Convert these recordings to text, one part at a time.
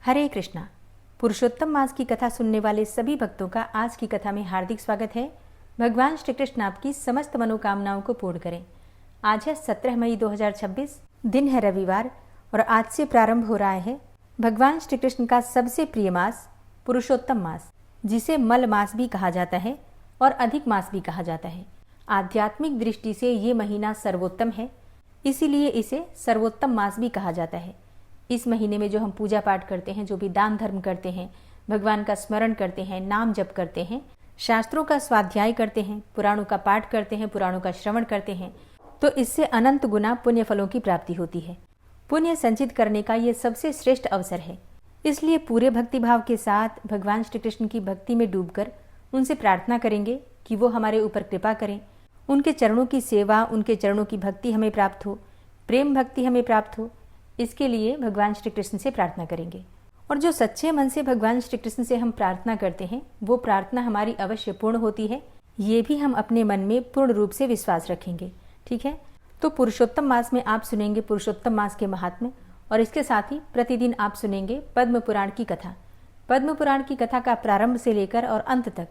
हरे कृष्णा। पुरुषोत्तम मास की कथा सुनने वाले सभी भक्तों का आज की कथा में हार्दिक स्वागत है। भगवान श्री कृष्ण आपकी समस्त मनोकामनाओं को पूर्ण करें। आज है 17 मई 2026, दिन है रविवार और आज से प्रारंभ हो रहा है भगवान श्री कृष्ण का सबसे प्रिय मास पुरुषोत्तम मास, जिसे मल मास भी कहा जाता है और अधिक मास भी कहा जाता है। आध्यात्मिक दृष्टि से ये महीना सर्वोत्तम है, इसीलिए इसे सर्वोत्तम मास भी कहा जाता है। इस महीने में जो हम पूजा पाठ करते हैं, जो भी दान धर्म करते हैं, भगवान का स्मरण करते हैं, नाम जप करते हैं, शास्त्रों का स्वाध्याय करते हैं, पुराणों का पाठ करते हैं, पुराणों का श्रवण करते हैं, तो इससे अनंत गुना पुण्य फलों की प्राप्ति होती है। पुण्य संचित करने का ये सबसे श्रेष्ठ अवसर है। इसलिए पूरे भक्तिभाव के साथ भगवान श्री कृष्ण की भक्ति में डूबकर उनसे प्रार्थना करेंगे कि वो हमारे ऊपर कृपा करें, उनके चरणों की सेवा, उनके चरणों की भक्ति हमें प्राप्त हो, प्रेम भक्ति हमें प्राप्त हो। इसके लिए भगवान श्री कृष्ण से प्रार्थना करेंगे। और जो सच्चे मन से भगवान श्री कृष्ण से हम प्रार्थना करते हैं, वो प्रार्थना हमारी अवश्य पूर्ण होती है। ये भी हम अपने मन में पूर्ण रूप से विश्वास रखेंगे। ठीक है, तो पुरुषोत्तम मास में आप सुनेंगे पुरुषोत्तम मास के महात्म्य, और इसके साथ ही प्रतिदिन आप सुनेंगे पद्म पुराण की कथा। पद्म पुराण की कथा का प्रारंभ से लेकर और अंत तक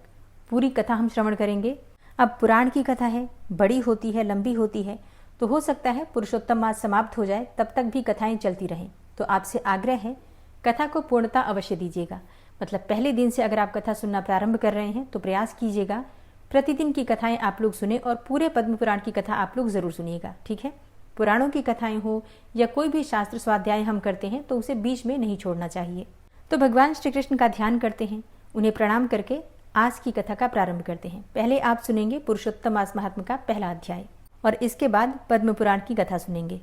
पूरी कथा हम श्रवण करेंगे। अब पुराण की कथा है, बड़ी होती है, लंबी होती है, तो हो सकता है पुरुषोत्तम मास समाप्त हो जाए, तब तक भी कथाएं चलती रहें। तो आपसे आग्रह है, कथा को पूर्णता अवश्य दीजिएगा। मतलब पहले दिन से अगर आप कथा सुनना प्रारंभ कर रहे हैं तो प्रयास कीजिएगा प्रतिदिन की कथाएं आप लोग सुने और पूरे पद्म पुराण की कथा आप लोग जरूर सुनिएगा। ठीक है, पुराणों की कथाएं हो या कोई भी शास्त्र स्वाध्याय हम करते हैं तो उसे बीच में नहीं छोड़ना चाहिए। तो भगवान श्री कृष्ण का ध्यान करते हैं, उन्हें प्रणाम करके आज की कथा का प्रारंभ करते हैं। पहले आप सुनेंगे पुरुषोत्तम मास महात्म्य का पहला अध्याय और इसके बाद पद्म पुराण की कथा सुनेंगे।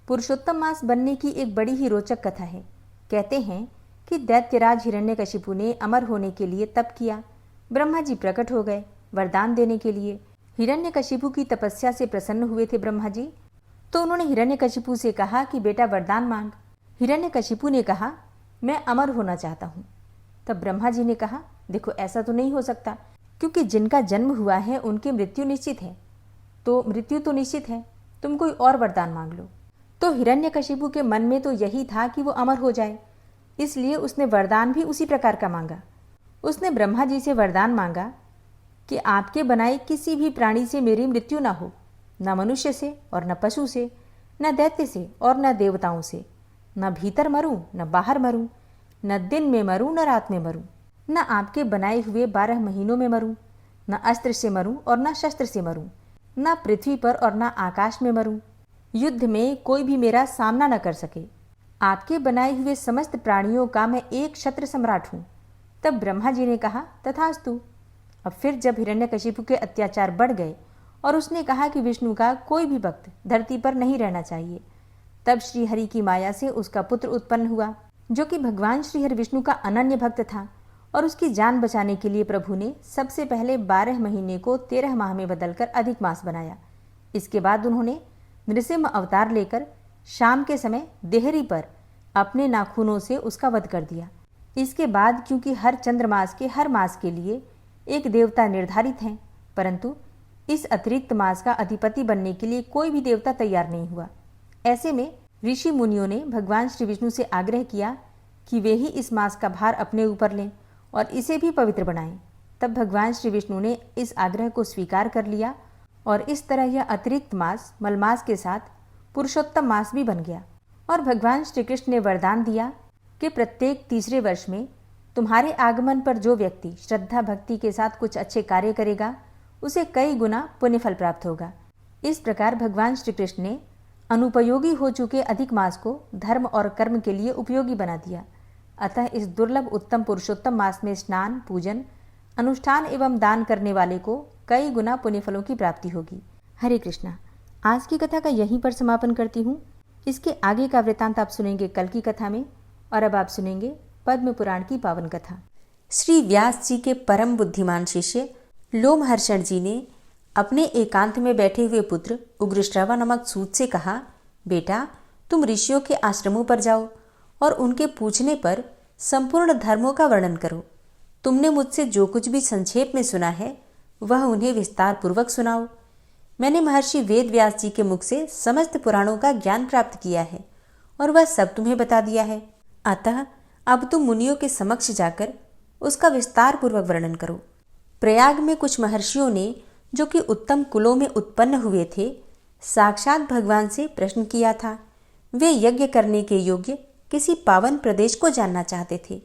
पुरुषोत्तम मास बनने की एक बड़ी ही रोचक कथा है। कहते हैं कि दैत्यराज हिरण्यकशिपु ने अमर होने के लिए तप किया। ब्रह्मा जी प्रकट हो गए वरदान देने के लिए। हिरण्यकशिपु की तपस्या से प्रसन्न हुए थे ब्रह्मा जी, तो उन्होंने हिरण्यकशिपु से कहा कि बेटा वरदान मांग। हिरण्यकशिपु ने कहा मैं अमर होना चाहता हूँ। तब ब्रह्मा जी ने कहा देखो ऐसा तो नहीं हो सकता, क्योंकि जिनका जन्म हुआ है उनकी मृत्यु निश्चित है, तो मृत्यु तो निश्चित है, तुम कोई और वरदान मांग लो। तो हिरण्यकशिपु के मन में तो यही था कि वो अमर हो जाए, इसलिए उसने वरदान भी उसी प्रकार का मांगा। उसने ब्रह्मा जी से वरदान मांगा कि आपके बनाए किसी भी प्राणी से मेरी मृत्यु ना हो, न मनुष्य से और न पशु से, न दैत्य से और न देवताओं से। न भीतर मरूं न बाहर मरूं, न दिन में मरूं न रात में मरूं, न आपके बनाए हुए 12 महीनों में मरूं, न अस्त्र से मरूं और न शस्त्र से मरूं, न पृथ्वी पर और न आकाश में मरूं। युद्ध में कोई भी मेरा सामना न कर सके। आपके बनाए हुए समस्त प्राणियों का मैं एक क्षत्र सम्राट हूँ। तब ब्रह्मा जी ने कहा तथास्तु। अब फिर जब हिरण्यकशिपु के अत्याचार बढ़ गए और उसने कहा कि विष्णु का कोई भी भक्त धरती पर नहीं रहना चाहिए, तब श्री हरि की माया से उसका पुत्र उत्पन्न हुआ, जो कि भगवान श्री हरि विष्णु का अनन्य भक्त था। और उसकी जान बचाने के लिए प्रभु ने सबसे पहले 12 महीने को 13 माह में बदलकर अधिक मास बनाया। इसके बाद उन्होंने नृसिंह अवतार लेकर शाम के समय देहरी पर अपने नाखूनों से उसका वध कर दिया। इसके बाद क्योंकि हर चंद्रमास के हर मास के लिए एक देवता निर्धारित हैं, परंतु इस अतिरिक्त मास का अधिपति बनने के लिए कोई भी देवता तैयार नहीं हुआ। ऐसे में ऋषि मुनियों ने भगवान श्री विष्णु से आग्रह किया कि वे ही इस मास का भार अपने ऊपर लें और इसे भी पवित्र बनाएं। तब भगवान श्री विष्णु ने इस आग्रह को स्वीकार कर लिया और इस तरह यह अतिरिक्त मास मलमास के साथ पुरुषोत्तम मास भी बन गया। और भगवान श्री कृष्ण ने वरदान दिया कि प्रत्येक तीसरे वर्ष में तुम्हारे आगमन पर जो व्यक्ति श्रद्धा भक्ति के साथ कुछ अच्छे कार्य करेगा, उसे कई गुना पुण्यफल प्राप्त होगा। इस प्रकार भगवान श्री कृष्ण ने अनुपयोगी हो चुके अधिक मास को धर्म और कर्म के लिए उपयोगी बना दिया। अतः इस दुर्लभ उत्तम पुरुषोत्तम मास में स्नान, पूजन, अनुष्ठान एवं दान करने वाले को कई गुना पुण्य फलों की प्राप्ति होगी। हरे कृष्णा। आज की कथा का यहीं पर समापन करती हूँ। इसके आगे का वृतांत आप सुनेंगे कल की कथा में। और अब आप सुनेंगे पद्म पुराण की पावन कथा। श्री व्यास जी के परम बुद्धिमान शिष्य लोमहर्षण जी ने अपने एकांत में बैठे हुए पुत्र उग्रश्रवा नामक सूत से कहा, बेटा तुम ऋषियों के आश्रमों पर जाओ और उनके पूछने पर संपूर्ण धर्मों का वर्णन करो। तुमने मुझसे जो कुछ भी संक्षेप में सुना है वह उन्हें विस्तार पूर्वक सुनाओ। मैंने महर्षि वेद व्यास जी के मुख से समस्त पुराणों का ज्ञान प्राप्त किया है और वह सब तुम्हें बता दिया है। अतः अब तुम मुनियों के समक्ष जाकर उसका विस्तार पूर्वक वर्णन करो। प्रयाग में कुछ महर्षियों ने, जो कि उत्तम कुलों में उत्पन्न हुए थे, साक्षात भगवान से प्रश्न किया था। वे यज्ञ करने के योग्य किसी पावन प्रदेश को जानना चाहते थे।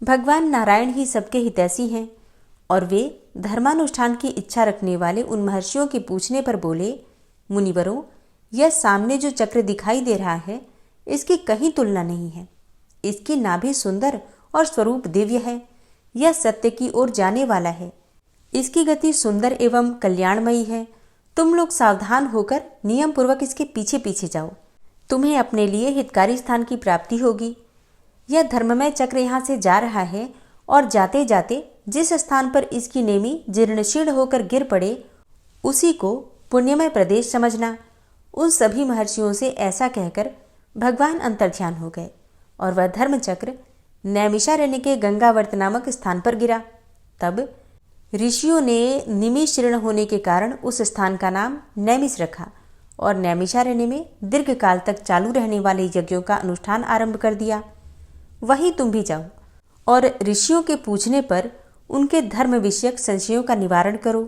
भगवान नारायण ही सबके हितैषी हैं और वे धर्मानुष्ठान की इच्छा रखने वाले उन महर्षियों के पूछने पर बोले, मुनिवरों, यह सामने जो चक्र दिखाई दे रहा है, इसकी कहीं तुलना नहीं है। इसकी नाभि सुंदर और स्वरूप दिव्य है। यह सत्य की ओर जाने वाला है। इसकी गति सुंदर एवं कल्याणमयी है। तुम लोग सावधान होकर नियम पूर्वक इसके पीछे पीछे जाओ। तुम्हें अपने लिए हितकारी स्थान की प्राप्ति होगी। यह धर्ममय चक्र यहाँ से जा रहा है और जाते जाते जिस स्थान पर इसकी नेमी जीर्णशीर्ण होकर गिर पड़े, उसी को पुण्यमय प्रदेश समझना। उन सभी महर्षियों से ऐसा कहकर भगवान अंतर्ध्यान हो गए और वह धर्मचक्र नैमिषारण्य के गंगावर्त नामक स्थान पर गिरा। तब ऋषियों ने निमिषीर्ण होने के कारण उस स्थान का नाम नैमिष रखा और नैमिषारण्य में दीर्घ काल तक चालू रहने वाले यज्ञों का अनुष्ठान आरंभ कर दिया। वहीं तुम भी जाओ और ऋषियों के पूछने पर उनके धर्म विषयक संशयों का निवारण करो।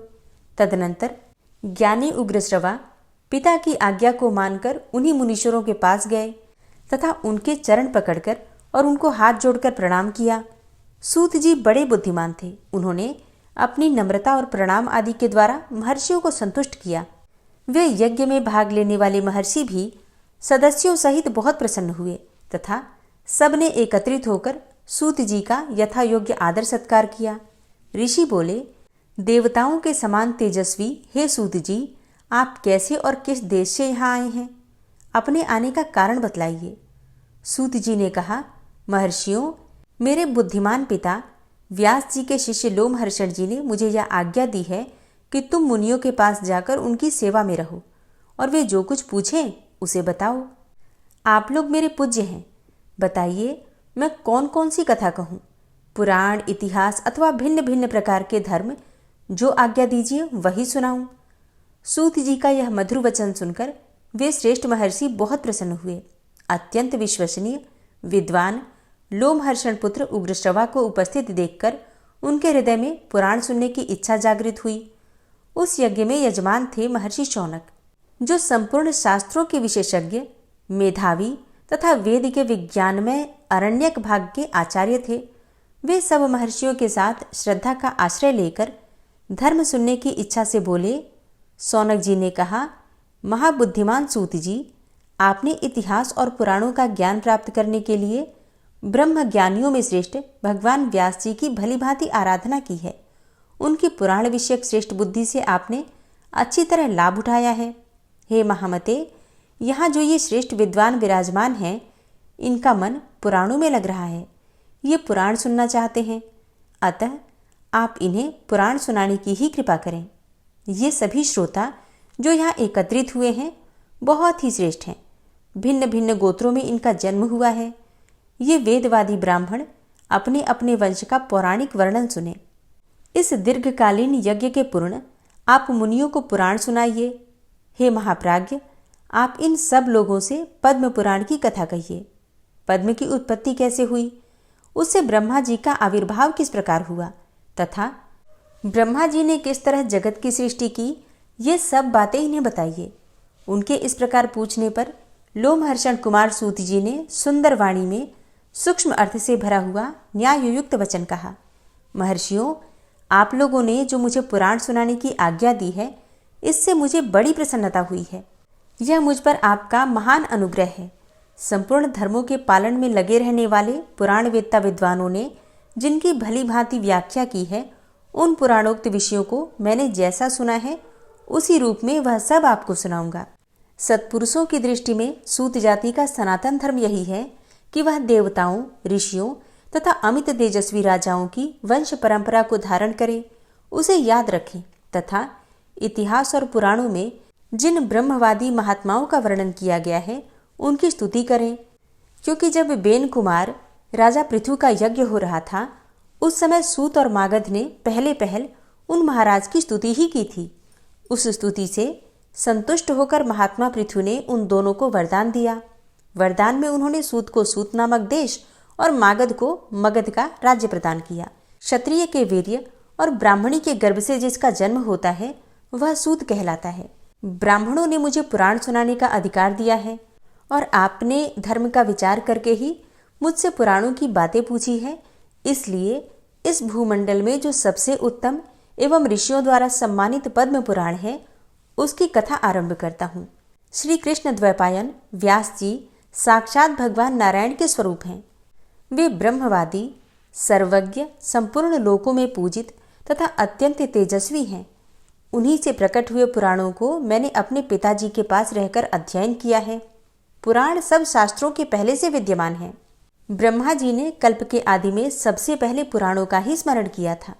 तदनंतर ज्ञानी उग्रश्रवा पिता की आज्ञा को मानकर उन्हीं मुनीश्वरों के पास गए तथा उनके चरण पकड़कर और उनको हाथ जोड़कर प्रणाम किया। सूत जी बड़े बुद्धिमान थे। उन्होंने अपनी नम्रता और प्रणाम आदि के द्वारा महर्षियों को संतुष्ट किया। वे यज्ञ में भाग लेने वाले महर्षि भी सदस्यों सहित बहुत प्रसन्न हुए तथा सबने एकत्रित होकर सूत जी का यथा योग्य आदर सत्कार किया। ऋषि बोले, देवताओं के समान तेजस्वी हे सूत जी, आप कैसे और किस देश से यहाँ आए हैं? अपने आने का कारण बतलाइए। सूत जी ने कहा, महर्षियों, मेरे बुद्धिमान पिता व्यास जी के शिष्य लोमहर्षण जी ने मुझे यह आज्ञा दी है कि तुम मुनियों के पास जाकर उनकी सेवा में रहो और वे जो कुछ पूछें उसे बताओ। आप लोग मेरे पूज्य हैं। बताइए, मैं कौन कौन सी कथा कहूँ? पुराण, इतिहास अथवा भिन्न भिन्न प्रकार के धर्म, जो आज्ञा दीजिए वही सुनाऊं। सूत जी का यह मधुर वचन सुनकर वे श्रेष्ठ महर्षि बहुत प्रसन्न हुए। अत्यंत विश्वसनीय विद्वान लोमहर्षण पुत्र उग्रश्रवा को उपस्थित देखकर उनके हृदय में पुराण सुनने की इच्छा जागृत हुई। उस यज्ञ में यजमान थे महर्षि शौनक, जो संपूर्ण शास्त्रों के विशेषज्ञ, मेधावी तथा वेद के विज्ञानमय अरण्यक भाग के आचार्य थे। वे सब महर्षियों के साथ श्रद्धा का आश्रय लेकर धर्म सुनने की इच्छा से बोले। शौनक जी ने कहा, महाबुद्धिमान सूत जी, आपने इतिहास और पुराणों का ज्ञान प्राप्त करने के लिए ब्रह्म ज्ञानियों में श्रेष्ठ भगवान व्यास जी की भली भांति आराधना की है। उनकी पुराण विषयक श्रेष्ठ बुद्धि से आपने अच्छी तरह लाभ उठाया है। हे महामते, यहाँ जो ये श्रेष्ठ विद्वान विराजमान हैं, इनका मन पुराणों में लग रहा है। ये पुराण सुनना चाहते हैं, अतः आप इन्हें पुराण सुनाने की ही कृपा करें। ये सभी श्रोता जो यहाँ एकत्रित हुए हैं बहुत ही श्रेष्ठ हैं। भिन्न भिन्न गोत्रों में इनका जन्म हुआ है। ये वेदवादी ब्राह्मण अपने अपने वंश का पौराणिक वर्णन सुने। इस दीर्घकालीन यज्ञ के पूर्ण आप मुनियों को पुराण सुनाइए। हे महाप्राज्ञ, आप इन सब लोगों से पद्म पुराण की कथा कहिए। पद्म की उत्पत्ति कैसे हुई, उससे ब्रह्मा जी का आविर्भाव किस प्रकार हुआ तथा ब्रह्मा जी ने किस तरह जगत की सृष्टि की, ये सब बातें इन्हें बताइए। उनके इस प्रकार पूछने पर लोमहर्षण कुमार सूत जी ने सुंदर वाणी में सूक्ष्म अर्थ से भरा हुआ न्याययुक्त वचन कहा। महर्षियों, आप लोगों ने जो मुझे पुराण सुनाने की आज्ञा दी है, इससे मुझे बड़ी प्रसन्नता हुई है। यह मुझ पर आपका महान अनुग्रह है। संपूर्ण धर्मों के पालन में लगे रहने वाले पुराण वेत्ता विद्वानों ने जिनकी भली भांति व्याख्या की है, उन पुराणोक्त विषयों को मैंने जैसा सुना है उसी रूप में वह सब आपको सुनाऊंगा। सत्पुरुषों की दृष्टि में सूत जाति का सनातन धर्म यही है कि वह देवताओं, ऋषियों तथा अमित तेजस्वी राजाओं की वंश परंपरा को धारण करे, उसे याद रखें तथा इतिहास और पुराणों में जिन ब्रह्मवादी महात्माओं का वर्णन किया गया है उनकी स्तुति करें। क्योंकि जब बेन कुमार राजा पृथु का यज्ञ हो रहा था, उस समय सूत और मागध ने पहले पहल उन महाराज की स्तुति ही की थी। उस स्तुति से संतुष्ट होकर महात्मा पृथु ने उन दोनों को वरदान दिया। वरदान में उन्होंने सूत को सूत नामक देश और मागध को मगध का राज्य प्रदान किया। क्षत्रिय के वीर्य और ब्राह्मणी के गर्भ से जिसका जन्म होता है वह सूत कहलाता है। ब्राह्मणों ने मुझे पुराण सुनाने का अधिकार दिया है और आपने धर्म का विचार करके ही मुझसे पुराणों की बातें पूछी है। इसलिए इस भूमंडल में जो सबसे उत्तम एवं ऋषियों द्वारा सम्मानित पद्म पुराण है उसकी कथा आरंभ करता हूँ। श्री कृष्ण द्वैपायन व्यास जी साक्षात भगवान नारायण के स्वरूप हैं। वे ब्रह्मवादी, सर्वज्ञ, संपूर्ण लोकों में पूजित तथा अत्यंत तेजस्वी हैं। उन्हीं से प्रकट हुए पुराणों को मैंने अपने पिताजी के पास रहकर अध्ययन किया है। पुराण सब शास्त्रों के पहले से विद्यमान हैं। ब्रह्मा जी ने कल्प के आदि में सबसे पहले पुराणों का ही स्मरण किया था।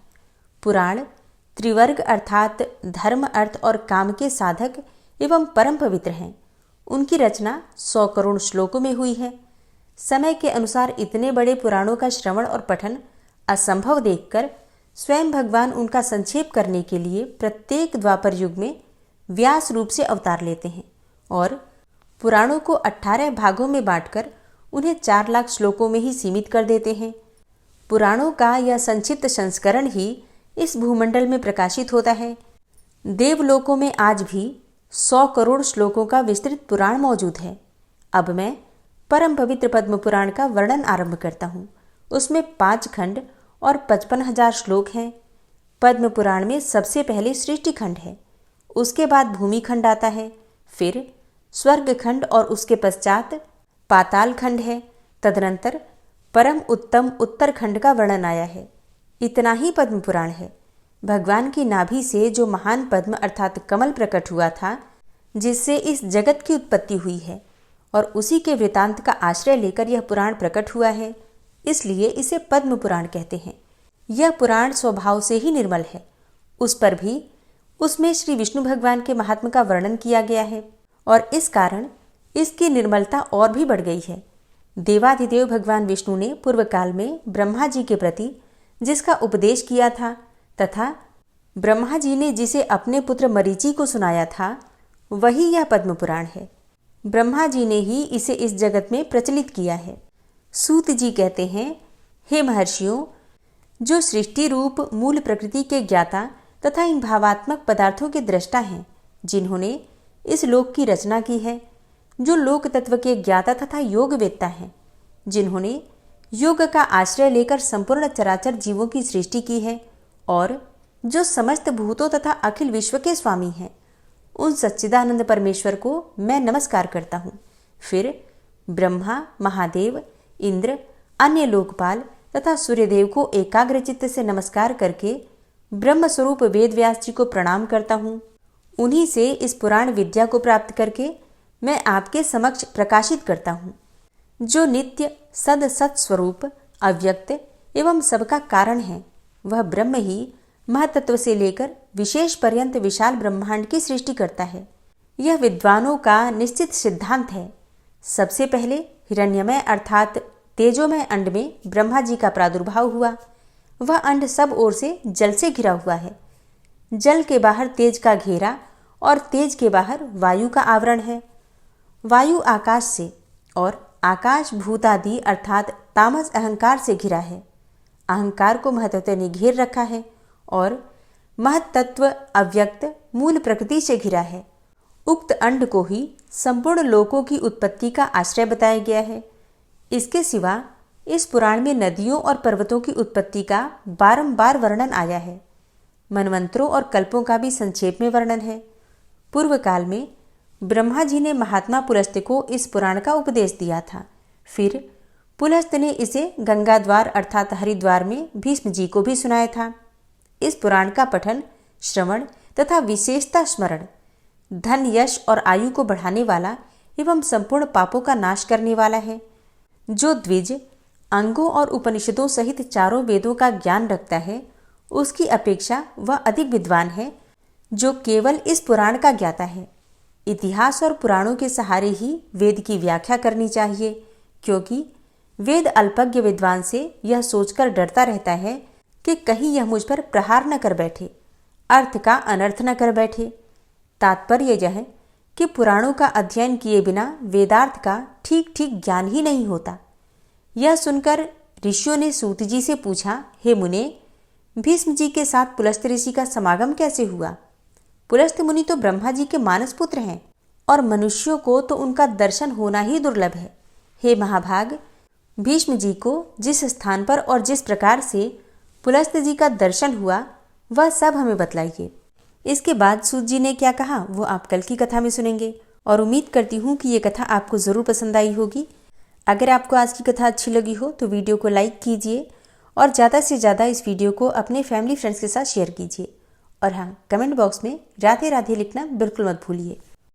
पुराण त्रिवर्ग अर्थात धर्म, अर्थ और काम के साधक एवं परम पवित्र हैं। उनकी रचना 100 करोड़ श्लोकों में हुई है। समय के अनुसार इतने बड़े पुराणों का श्रवण और पठन असंभव देखकर स्वयं भगवान उनका संक्षेप करने के लिए प्रत्येक द्वापर युग में व्यास रूप से अवतार लेते हैं और पुराणों को 18 भागों में बांटकर उन्हें 4 लाख श्लोकों में ही सीमित कर देते हैं। पुराणों का यह संक्षिप्त संस्करण ही इस भूमंडल में प्रकाशित होता है। देवलोकों में आज भी 100 करोड़ श्लोकों का विस्तृत पुराण मौजूद है। अब मैं परम पवित्र पद्म पुराण का वर्णन आरंभ करता हूँ। उसमें 5 खंड और 55,000 श्लोक हैं। पद्म पुराण में सबसे पहले सृष्टि खंड है, उसके बाद भूमि खंड आता है, फिर स्वर्ग खंड और उसके पश्चात पाताल खंड है। तदनंतर परम उत्तम उत्तर खंड का वर्णन आया है। इतना ही पद्म पुराण है। भगवान की नाभि से जो महान पद्म अर्थात कमल प्रकट हुआ था, जिससे इस जगत की उत्पत्ति हुई है और उसी के वृतांत का आश्रय लेकर यह पुराण प्रकट हुआ है, इसलिए इसे पद्म पुराण कहते हैं। यह पुराण स्वभाव से ही निर्मल है। उस पर भी उसमें श्री विष्णु भगवान के महात्म का वर्णन किया गया है और इस कारण इसकी निर्मलता और भी बढ़ गई है। देवाधिदेव भगवान विष्णु ने पूर्व काल में ब्रह्मा जी के प्रति जिसका उपदेश किया था तथा ब्रह्मा जी ने जिसे अपने पुत्र मरीचि को सुनाया था, वही यह पद्म पुराण है। ब्रह्मा जी ने ही इसे इस जगत में प्रचलित किया है। सूत जी कहते हैं, हे महर्षियों, जो सृष्टि रूप मूल प्रकृति के ज्ञाता तथा इन भावात्मक पदार्थों के दृष्टा हैं, जिन्होंने इस लोक की रचना की है, जो लोक तत्व के ज्ञाता तथा योग वेत्ता हैं, जिन्होंने योग का आश्रय लेकर संपूर्ण चराचर जीवों की सृष्टि की है और जो समस्त भूतों तथा अखिल विश्व के स्वामी हैं, उन सच्चिदानंद परमेश्वर को मैं नमस्कार करता हूँ। फिर ब्रह्मा, महादेव, इंद्र, अन्य लोकपाल तथा सूर्यदेव को एकाग्रचित्त से नमस्कार करके ब्रह्म स्वरूप वेद व्यास जी को प्रणाम करता हूँ। उन्हीं से इस पुराण विद्या को प्राप्त करके मैं आपके समक्ष प्रकाशित करता हूँ। जो नित्य सद सत स्वरूप अव्यक्त एवं सबका कारण है, वह ब्रह्म ही महतत्व से लेकर विशेष पर्यंत विशाल ब्रह्मांड की सृष्टि करता है। यह विद्वानों का निश्चित सिद्धांत है। सबसे पहले हिरण्यमय अर्थात तेजोमय अंड में ब्रह्मा जी का प्रादुर्भाव हुआ। वह अंड सब ओर से जल से घिरा हुआ है। जल के बाहर तेज का घेरा और तेज के बाहर वायु का आवरण है। वायु आकाश से और आकाश भूतादि अर्थात तामस अहंकार से घिरा है। अहंकार को महतत्व ने घेर रखा है और महतत्व अव्यक्त मूल प्रकृति से घिरा है। उक्त अंड को ही संपूर्ण लोकों की उत्पत्ति का आश्रय बताया गया है। इसके सिवा इस पुराण में नदियों और पर्वतों की उत्पत्ति का बारंबार वर्णन आया है। मनवंतरों और कल्पों का भी संक्षेप में वर्णन है। पूर्व काल में ब्रह्मा जी ने महात्मा पुलस्त को इस पुराण का उपदेश दिया था। फिर पुलस्त ने इसे गंगा द्वार अर्थात हरिद्वार में भीष्म जी को भी सुनाया था। इस पुराण का पठन, श्रवण तथा विशेषता स्मरण धन, यश और आयु को बढ़ाने वाला एवं संपूर्ण पापों का नाश करने वाला है। जो द्विज, अंगों और उपनिषदों सहित चारों वेदों का ज्ञान रखता है, उसकी अपेक्षा वह अधिक विद्वान है जो केवल इस पुराण का ज्ञाता है। इतिहास और पुराणों के सहारे ही वेद की व्याख्या करनी चाहिए, क्योंकि वेद अल्पज्ञ विद्वान से यह सोचकर डरता रहता है कि कहीं यह मुझ पर प्रहार न कर बैठे, अर्थ का अनर्थ न कर बैठे। तात्पर्य यह है कि पुराणों का अध्ययन किए बिना वेदार्थ का ठीक ठीक ज्ञान ही नहीं होता। यह सुनकर ऋषियों ने सूत जी से पूछा, हे मुने, भीष्म जी के साथ पुलस्त ऋषि का समागम कैसे हुआ? पुलस्त मुनि तो ब्रह्मा जी के मानस पुत्र हैं और मनुष्यों को तो उनका दर्शन होना ही दुर्लभ है। हे महाभाग, भीष्म जी को जिस स्थान पर और जिस प्रकार से पुलस्त जी का दर्शन हुआ वह सब हमें बतलाइए। इसके बाद सूत जी ने क्या कहा वो आप कल की कथा में सुनेंगे और उम्मीद करती हूँ कि ये कथा आपको ज़रूर पसंद आई होगी। अगर आपको आज की कथा अच्छी लगी हो तो वीडियो को लाइक कीजिए और ज़्यादा से ज़्यादा इस वीडियो को अपने फैमिली फ्रेंड्स के साथ शेयर कीजिए। और हाँ, कमेंट बॉक्स में राधे राधे लिखना बिल्कुल मत भूलिए।